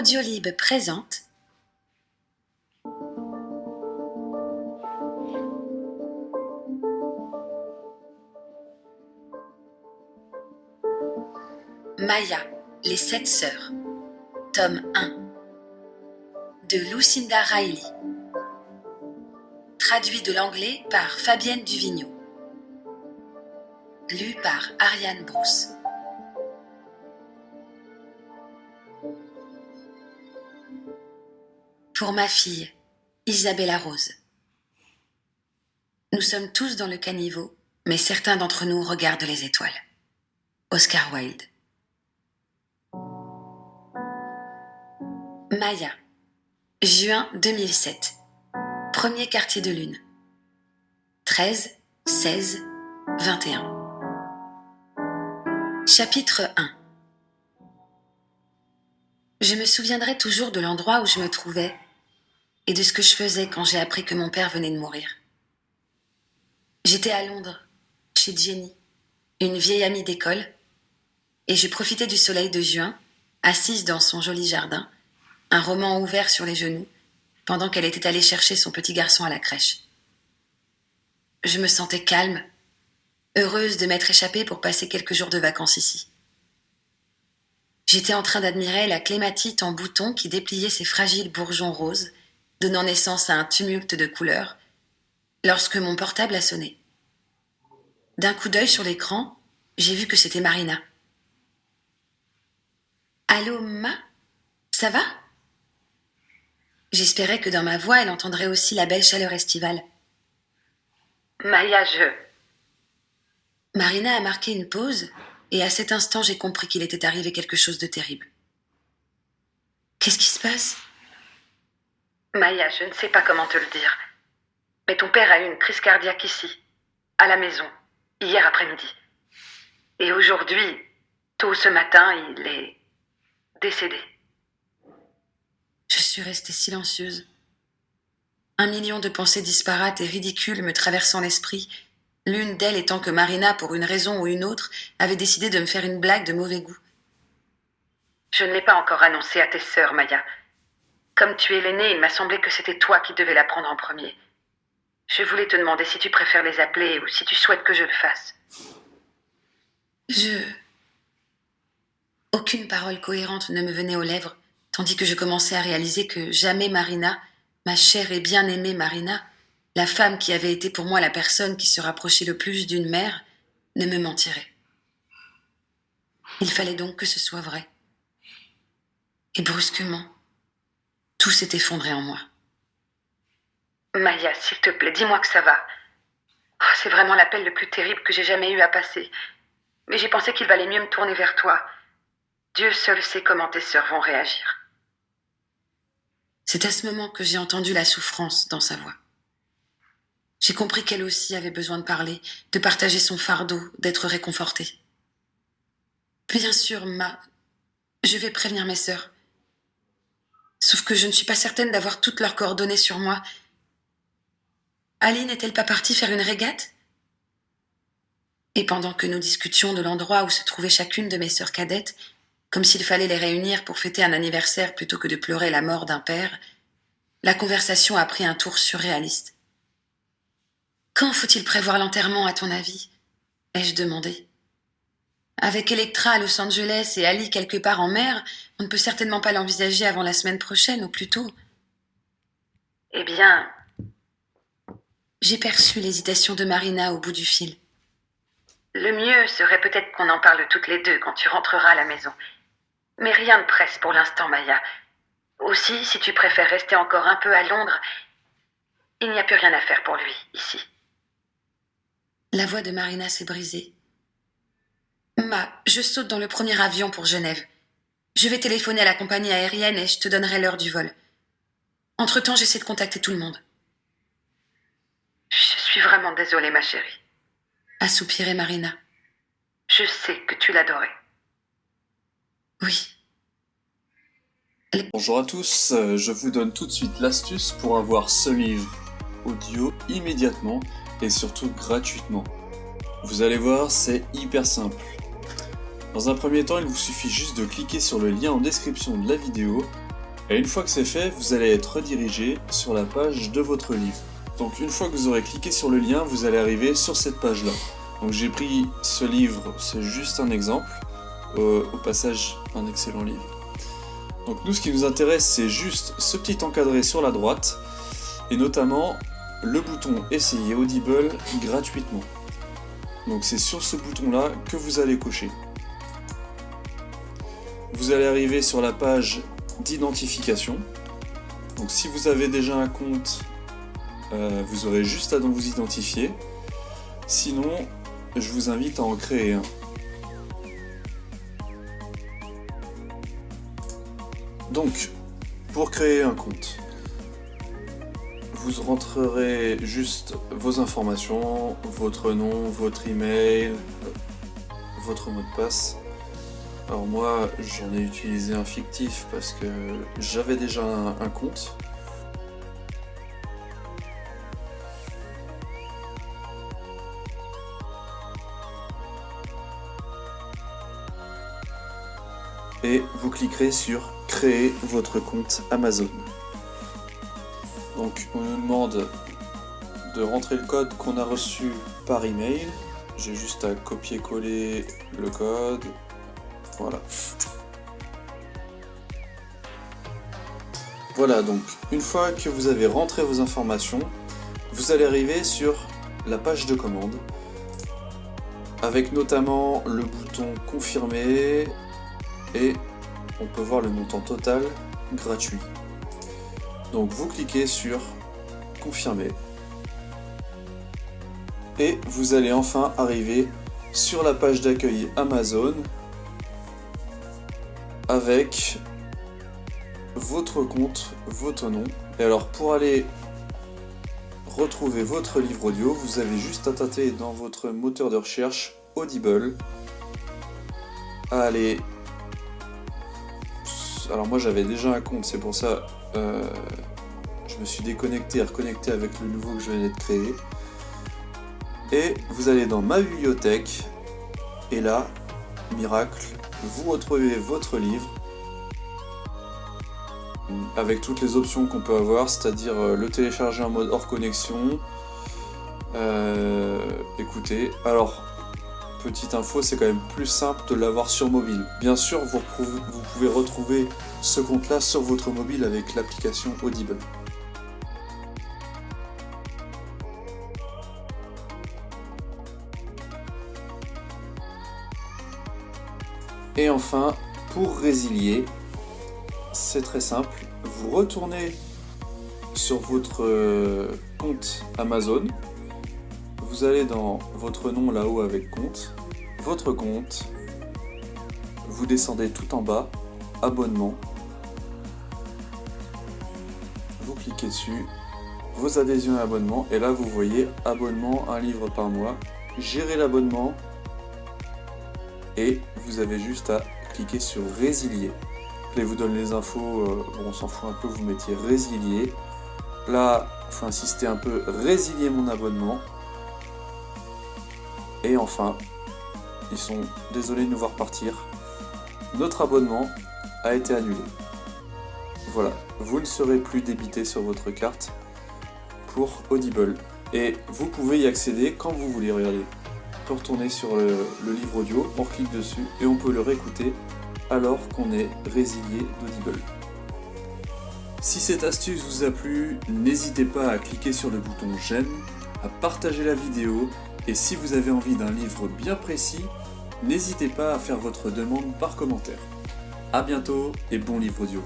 Audiolib présente Maya, les 7 sœurs, tome 1 de Lucinda Riley, traduit de l'anglais par Fabienne Duvigneau, lu par Ariane Brousse. Pour ma fille, Isabella Rose. Nous sommes tous dans le caniveau, mais certains d'entre nous regardent les étoiles. Oscar Wilde. Maya, juin 2007. Premier quartier de lune. 13, 16, 21. Chapitre 1. Je me souviendrai toujours de l'endroit où je me trouvais et de ce que je faisais quand j'ai appris que mon père venait de mourir. J'étais à Londres, chez Jenny, une vieille amie d'école, et je profitais du soleil de juin, assise dans son joli jardin, un roman ouvert sur les genoux, pendant qu'elle était allée chercher son petit garçon à la crèche. Je me sentais calme, heureuse de m'être échappée pour passer quelques jours de vacances ici. J'étais en train d'admirer la clématite en bouton qui dépliait ses fragiles bourgeons roses, donnant naissance à un tumulte de couleurs, lorsque mon portable a sonné. D'un coup d'œil sur l'écran, j'ai vu que c'était Marina. « Allô, Ma ? Ça va ?» J'espérais que dans ma voix, elle entendrait aussi la belle chaleur estivale. « Maya, Marina a marqué une pause, et à cet instant, j'ai compris qu'il était arrivé quelque chose de terrible. « Qu'est-ce qui se passe ?» Maya, je ne sais pas comment te le dire, mais ton père a eu une crise cardiaque ici, à la maison, hier après-midi. Et aujourd'hui, tôt ce matin, il est décédé. Je suis restée silencieuse. 1 million de pensées disparates et ridicules me traversant l'esprit, l'une d'elles étant que Marina, pour une raison ou une autre, avait décidé de me faire une blague de mauvais goût. Je ne l'ai pas encore annoncé à tes sœurs, Maya. Comme tu es l'aînée, il m'a semblé que c'était toi qui devais l'apprendre en premier. Je voulais te demander si tu préfères les appeler ou si tu souhaites que je le fasse. Aucune parole cohérente ne me venait aux lèvres, tandis que je commençais à réaliser que jamais Marina, ma chère et bien-aimée Marina, la femme qui avait été pour moi la personne qui se rapprochait le plus d'une mère, ne me mentirait. Il fallait donc que ce soit vrai. Et brusquement, tout s'est effondré en moi. Maya, s'il te plaît, dis-moi que ça va. Oh, c'est vraiment l'appel le plus terrible que j'ai jamais eu à passer. Mais j'ai pensé qu'il valait mieux me tourner vers toi. Dieu seul sait comment tes sœurs vont réagir. C'est à ce moment que j'ai entendu la souffrance dans sa voix. J'ai compris qu'elle aussi avait besoin de parler, de partager son fardeau, d'être réconfortée. Bien sûr, je vais prévenir mes sœurs. Sauf que je ne suis pas certaine d'avoir toutes leurs coordonnées sur moi. Ali n'est-elle pas partie faire une régate ? Et pendant que nous discutions de l'endroit où se trouvait chacune de mes sœurs cadettes, comme s'il fallait les réunir pour fêter un anniversaire plutôt que de pleurer la mort d'un père, la conversation a pris un tour surréaliste. « Quand faut-il prévoir l'enterrement, à ton avis ?» ai-je demandé. Avec Electra à Los Angeles et Ali quelque part en mer, on ne peut certainement pas l'envisager avant la semaine prochaine, ou plus tôt. Eh bien... J'ai perçu l'hésitation de Marina au bout du fil. Le mieux serait peut-être qu'on en parle toutes les deux quand tu rentreras à la maison. Mais rien ne presse pour l'instant, Maya. Aussi, si tu préfères rester encore un peu à Londres, il n'y a plus rien à faire pour lui, ici. La voix de Marina s'est brisée. Je saute dans le premier avion pour Genève. Je vais téléphoner à la compagnie aérienne et je te donnerai l'heure du vol. Entre-temps, j'essaie de contacter tout le monde. Je suis vraiment désolée, ma chérie, a soupiré Marina. Je sais que tu l'adorais. Oui. Bonjour à tous, je vous donne tout de suite l'astuce pour avoir ce livre audio immédiatement et surtout gratuitement. Vous allez voir, c'est hyper simple. Dans un premier temps, il vous suffit juste de cliquer sur le lien en description de la vidéo Et une fois que c'est fait, vous allez être redirigé sur la page de votre livre. Donc une fois que vous aurez cliqué sur le lien, vous allez arriver sur cette page-là. Donc j'ai pris ce livre, c'est juste un exemple. Au passage, un excellent livre. Donc nous, ce qui nous intéresse, c'est juste ce petit encadré sur la droite, et notamment le bouton Essayer Audible gratuitement. Donc c'est sur ce bouton-là que vous allez cocher. Vous allez arriver sur la page d'identification. Donc si vous avez déjà un compte, vous aurez juste à vous identifier. Sinon, je vous invite à en créer un. Donc, pour créer un compte, vous rentrerez juste vos informations, votre nom, votre email, votre mot de passe. Alors moi, j'en ai utilisé un fictif parce que j'avais déjà un compte. Et vous cliquerez sur créer votre compte Amazon. Donc on nous demande de rentrer le code qu'on a reçu par email. J'ai juste à copier-coller le code. Voilà. Voilà, donc une fois que vous avez rentré vos informations, vous allez arriver sur la page de commande avec notamment le bouton confirmer. Et on peut voir le montant total gratuit. Donc vous cliquez sur confirmer. Et vous allez enfin arriver sur la page d'accueil Amazon avec votre compte, votre nom. Et alors pour aller retrouver votre livre audio, vous avez juste à taper dans votre moteur de recherche Audible, à aller. Alors moi j'avais déjà un compte, c'est pour ça je me suis déconnecté et reconnecté avec le nouveau que je venais de créer. Et vous allez dans ma bibliothèque et là, miracle, vous retrouvez votre livre avec toutes les options qu'on peut avoir, c'est-à-dire le télécharger en mode hors connexion. Écoutez, alors petite info, c'est quand même plus simple de l'avoir sur mobile. Bien sûr, vous pouvez retrouver ce compte-là sur votre mobile avec l'application Audible. Et enfin, pour résilier, c'est très simple. Vous retournez sur votre compte Amazon. Vous allez dans votre nom là-haut avec compte, votre compte, vous descendez tout en bas, abonnement, vous cliquez dessus, vos adhésions et abonnements, et là vous voyez abonnement, un livre par mois, gérer l'abonnement, et vous avez juste à cliquer sur résilier. Là, il vous donne les infos, bon, on s'en fout un peu, vous mettiez résilier. Là, il faut insister un peu, résilier mon abonnement. Et enfin, ils sont désolés de nous voir partir. Notre abonnement a été annulé. Voilà, vous ne serez plus débité sur votre carte pour Audible. Et vous pouvez y accéder quand vous voulez. Regardez, on peut retourner sur le livre audio, on clique dessus et on peut le réécouter alors qu'on est résilié d'Audible. Si cette astuce vous a plu, n'hésitez pas à cliquer sur le bouton j'aime, à partager la vidéo. Et si vous avez envie d'un livre bien précis, n'hésitez pas à faire votre demande par commentaire. A bientôt et bon livre audio.